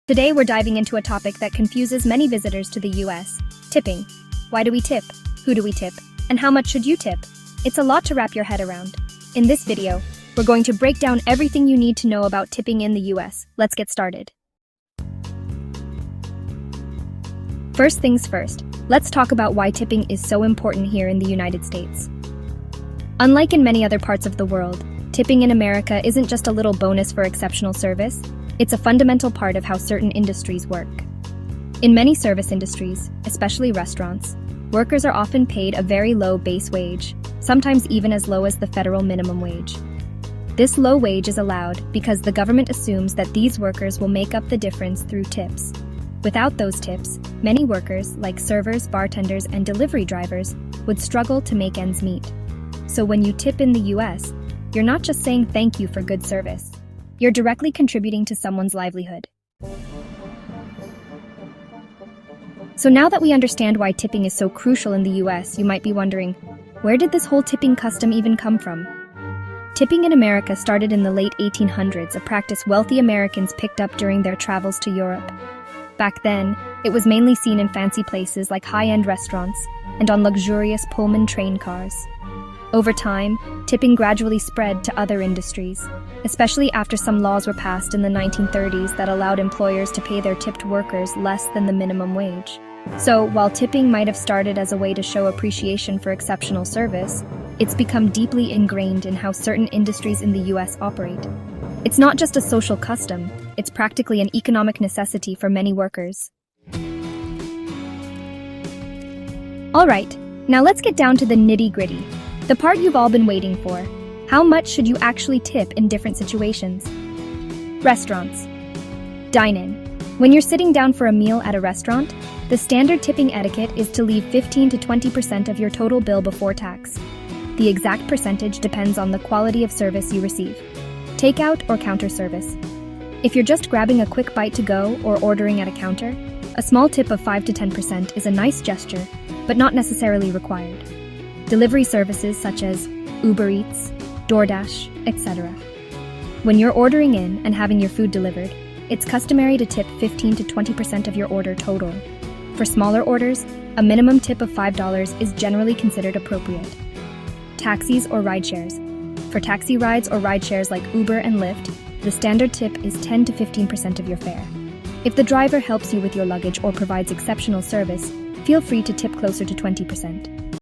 Today we're diving into a topic that confuses many visitors to the US: tipping. Why do we tip? Who do we tip? And how much should you tip? It's a lot to wrap your head around. In this video, we're going to break down everything you need to know about tipping in the US. Let's get started. First things first, let's talk about why tipping is so important here in the United States. Unlike in many other parts of the world, tipping in America isn't just a little bonus for exceptional service. It's a fundamental part of how certain industries work. In many service industries, especially restaurants, workers are often paid a very low base wage, sometimes even as low as the federal minimum wage. This low wage is allowed because the government assumes that these workers will make up the difference through tips. Without those tips, many workers, like servers, bartenders, and delivery drivers, would struggle to make ends meet. So when you tip in the US, you're not just saying thank you for good service. You're directly contributing to someone's livelihood. So now that we understand why tipping is so crucial in the US, you might be wondering, where did this whole tipping custom even come from? Tipping in America started in the late 1800s, a practice wealthy Americans picked up during their travels to Europe. Back then, it was mainly seen in fancy places like high-end restaurants and on luxurious Pullman train cars. Over time, tipping gradually spread to other industries, especially after some laws were passed in the 1930s that allowed employers to pay their tipped workers less than the minimum wage. So, while tipping might have started as a way to show appreciation for exceptional service, it's become deeply ingrained in how certain industries in the US operate. It's not just a social custom, it's practically an economic necessity for many workers. Alright, now let's get down to the nitty-gritty. The part you've all been waiting for. How much should you actually tip in different situations? Restaurants. Dine-in. When you're sitting down for a meal at a restaurant, the standard tipping etiquette is to leave 15 to 20% of your total bill before tax. The exact percentage depends on the quality of service you receive. Takeout or counter service. If you're just grabbing a quick bite to go or ordering at a counter, a small tip of 5 to 10% is a nice gesture, but not necessarily required. Delivery services such as Uber Eats, DoorDash, etc. When you're ordering in and having your food delivered, it's customary to tip 15 to 20% of your order total. For smaller orders, a minimum tip of $5 is generally considered appropriate. Taxis or rideshares. For taxi rides or rideshares like Uber and Lyft, the standard tip is 10 to 15% of your fare. If the driver helps you with your luggage or provides exceptional service, feel free to tip closer to 20%.